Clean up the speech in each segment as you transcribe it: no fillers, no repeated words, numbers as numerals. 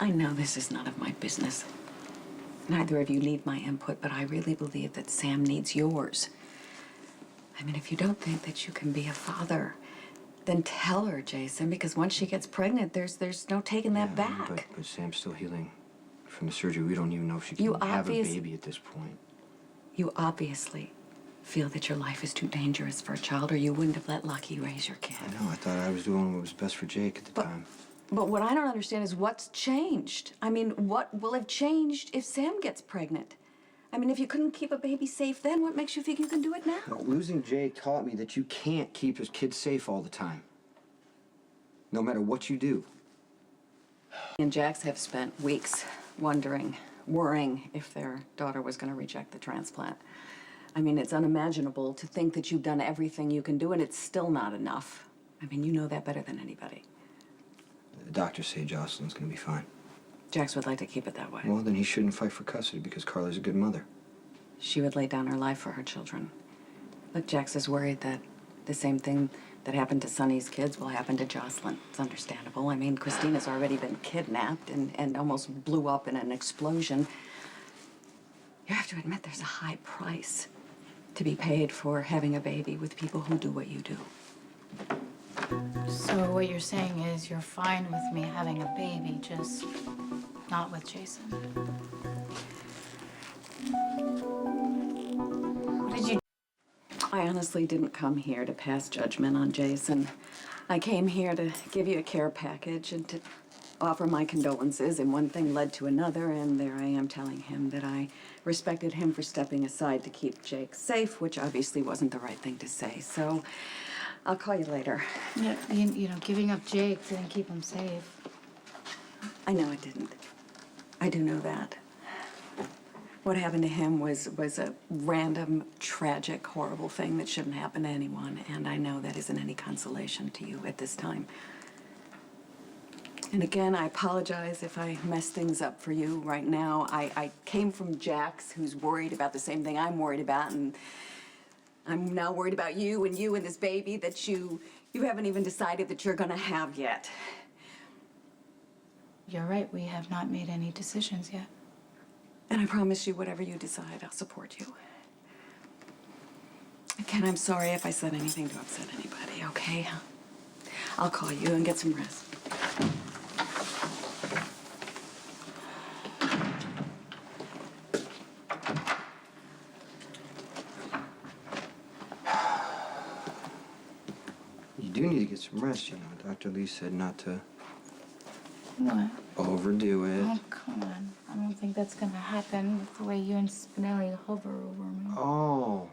I know this is none of my business. Neither of you need my input, but I really believe that Sam needs yours. I mean, if you don't think that you can be a father, then tell her, Jason, because once she gets pregnant, there's no taking that back. But Sam's still healing from the surgery. We don't even know if she can have a baby at this point. You obviously feel that your life is too dangerous for a child, or you wouldn't have let Lucky raise your kid. I know. I thought I was doing what was best for Jake at the time. But what I don't understand is what's changed. I mean, what will have changed if Sam gets pregnant? I mean, if you couldn't keep a baby safe then, what makes you think you can do it now? Losing Jake taught me that you can't keep his kids safe all the time. No matter what you do. And Jax have spent weeks wondering, worrying if their daughter was going to reject the transplant. I mean, it's unimaginable to think that you've done everything you can do and it's still not enough. I mean, you know that better than anybody. The doctors say Jocelyn's going to be fine. Jax would like to keep it that way. Well, then he shouldn't fight for custody because Carla's a good mother. She would lay down her life for her children. Look, Jax is worried that the same thing that happened to Sonny's kids will happen to Jocelyn. It's understandable. I mean, Christina's already been kidnapped and almost blew up in an explosion. You have to admit there's a high price to be paid for having a baby with people who do what you do. So what you're saying is you're fine with me having a baby, just not with Jason. What did you do? I honestly didn't come here to pass judgment on Jason. I came here to give you a care package and to offer my condolences, and one thing led to another, and there I am telling him that I respected him for stepping aside to keep Jake safe, which obviously wasn't the right thing to say. So I'll call you later. Yeah, you know, giving up Jake didn't keep him safe. I know it didn't. I do know that. What happened to him was a random, tragic, horrible thing that shouldn't happen to anyone, and I know that isn't any consolation to you at this time. And again, I apologize if I mess things up for you right now. I came from Jax, who's worried about the same thing I'm worried about, and I'm now worried about you and this baby that you haven't even decided that you're gonna have yet. You're right, we have not made any decisions yet. And I promise you, whatever you decide, I'll support you. Again, I'm sorry if I said anything to upset anybody, okay? I'll call you and get some rest. You do need to get some rest, you know. Dr. Lee said not to What? overdo it. Oh, come on. I don't think that's gonna happen with the way you and Spinelli hover over me. Oh,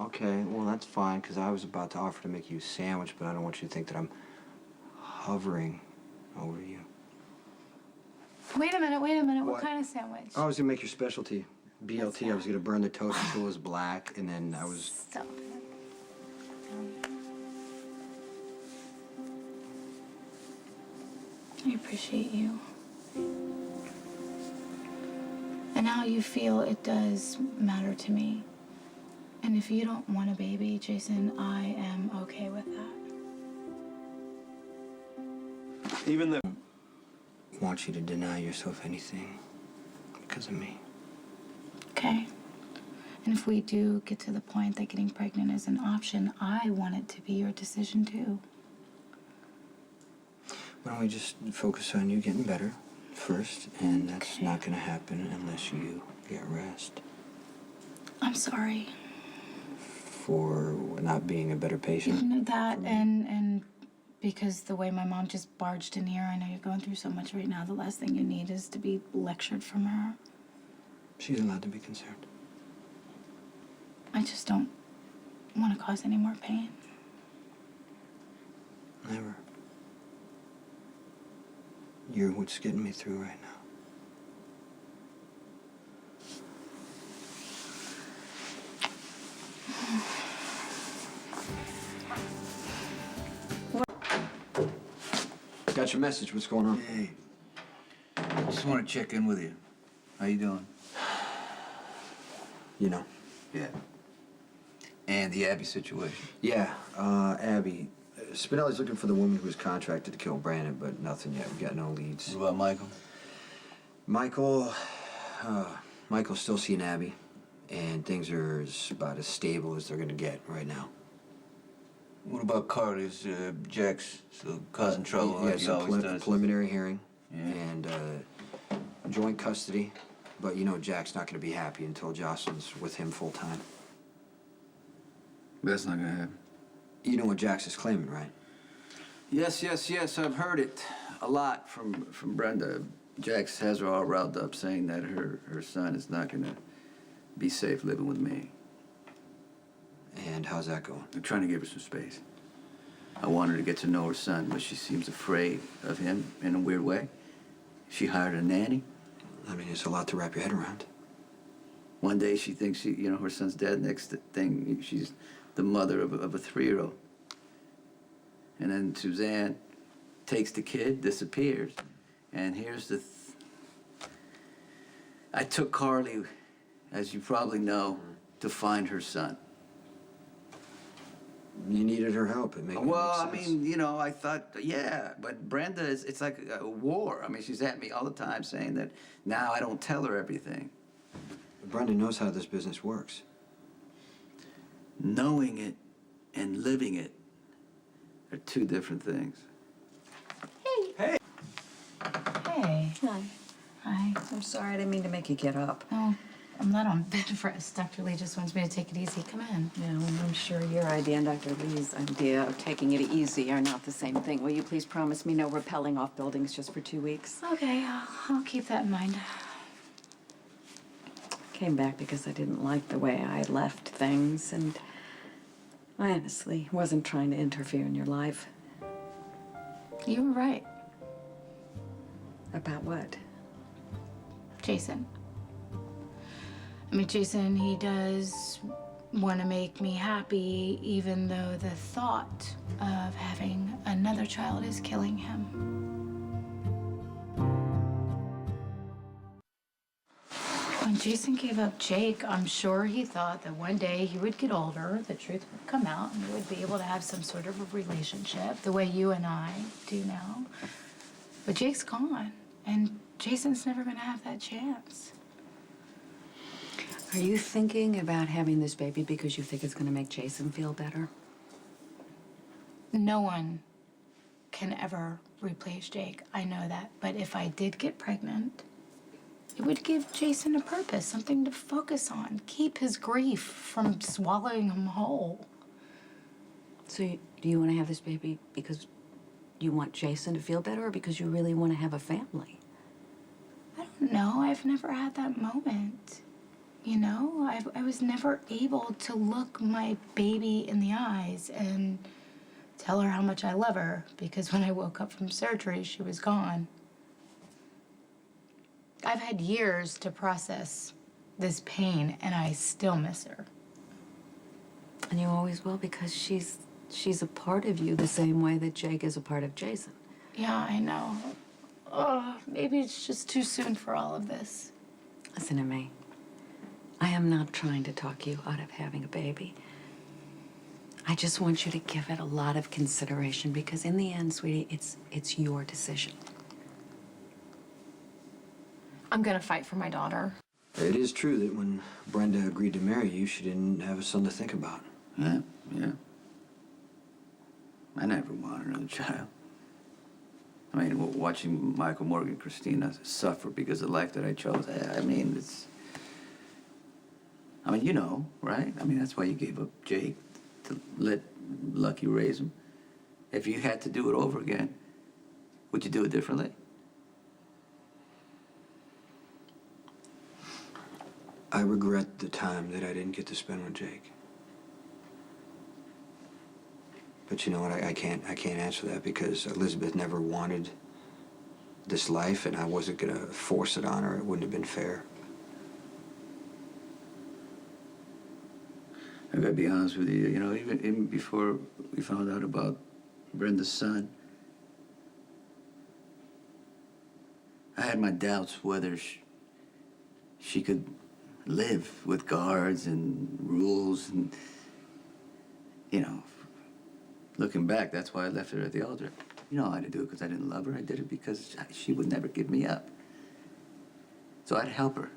okay. Well, that's fine, because I was about to offer to make you a sandwich, but I don't want you to think that I'm hovering over you. Wait a minute. What What? kind of sandwich? I was going to make your specialty. BLT. I was going to burn the toast until it was black, and then I was... Stop it. I appreciate you. And how you feel, it does matter to me. And if you don't want a baby, Jason, I am okay with that. Even though... I want you to deny yourself anything because of me. Okay. And if we do get to the point that getting pregnant is an option, I want it to be your decision too. Why don't we just focus on you getting better first, and that's not going to happen unless you get rest. I'm sorry. For not being a better patient? You know that, and because the way my mom just barged in here, I know you're going through so much right now, the last thing you need is to be lectured from her. She's allowed to be concerned. I just don't want to cause any more pain. Never. You're what's getting me through right now. Got your message. What's going on? Hey, just want to check in with you. How you doing? You know. Yeah. And the Abby situation. Yeah, Abby. Spinelli's looking for the woman who was contracted to kill Brandon, but nothing yet. We got no leads. What about Michael? Michael, Michael's still seeing Abby, and things are about as stable as they're gonna get right now. What about Carly's, Jack's still causing trouble Yeah, like he so always does? preliminary hearing, Yeah. and joint custody, but you know Jack's not gonna be happy until Jocelyn's with him full time. That's not gonna happen. You know what Jax is claiming, right? Yes, I've heard it a lot from Brenda. Jax has her all riled up saying that her son is not gonna be safe living with me. And how's that going? I'm trying to give her some space. I want her to get to know her son, but she seems afraid of him in a weird way. She hired a nanny. I mean, it's a lot to wrap your head around. One day she thinks her son's dead. Next thing, she's the mother of a 3-year-old. And then Suzanne takes the kid, disappears. And here's the I took Carly, as you probably know, to find her son. You needed her help. It makes Well, sense. I mean, I thought, yeah, but Brenda it's like a war. I mean, she's at me all the time saying that now I don't tell her everything. Brenda knows how this business works. Knowing it and living it are two different things. Hey. Hi. Hi. I'm sorry, I didn't mean to make you get up. Oh, I'm not on bed rest. Dr. Lee just wants me to take it easy. Come in. Yeah, well, I'm sure your idea and Dr. Lee's idea of taking it easy are not the same thing. Will you please promise me no rappelling off buildings just for 2 weeks? Okay, I'll keep that in mind. Came back because I didn't like the way I left things, and I honestly wasn't trying to interfere in your life. You were right, About what? Jason. I mean, Jason, he does want to make me happy, even though the thought of having another child is killing him. When Jason gave up Jake, I'm sure he thought that one day he would get older, the truth would come out, and we would be able to have some sort of a relationship the way you and I do now. But Jake's gone, and Jason's never gonna have that chance. Are you thinking about having this baby because you think it's going to make Jason feel better? No one can ever replace Jake. I know that. But if I did get pregnant, it would give Jason a purpose, something to focus on, keep his grief from swallowing him whole. So do you want to have this baby because you want Jason to feel better or because you really want to have a family? I don't know. I've never had that moment. I was never able to look my baby in the eyes and tell her how much I love her, because when I woke up from surgery, she was gone. I've had years to process this pain, and I still miss her. And you always will because she's a part of you the same way that Jake is a part of Jason. Yeah, I know. Oh, maybe it's just too soon for all of this. Listen to me. I am not trying to talk you out of having a baby. I just want you to give it a lot of consideration because in the end, sweetie, it's your decision. I'm gonna fight for my daughter. It is true that when Brenda agreed to marry you, she didn't have a son to think about. Yeah. I never wanted another child. I mean, watching Michael, Morgan, Christina suffer because of the life that I chose, right? I mean, that's why you gave up Jake to let Lucky raise him. If you had to do it over again, would you do it differently? I regret the time that I didn't get to spend with Jake. But you know what? I can't answer that because Elizabeth never wanted this life, and I wasn't gonna force it on her. It wouldn't have been fair. I gotta be honest with you. Even before we found out about Brenda's son, I had my doubts whether she could live with guards and rules and, looking back, that's why I left her at the altar. I had to do it because I didn't love her. I did it because she would never give me up. So I'd help her.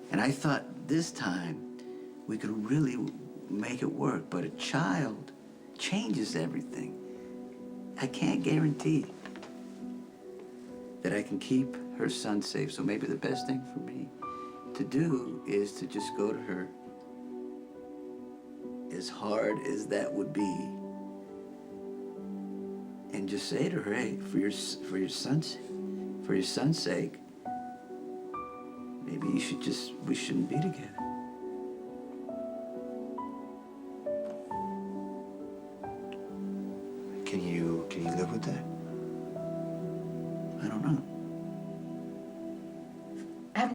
And I thought this time we could really make it work, but a child changes everything. I can't guarantee that I can keep her son safe. So maybe the best thing for me to do is to just go to her, as hard as that would be, and just say to her, hey, for your son's sake, maybe we shouldn't be together. Can you live with that? I don't know.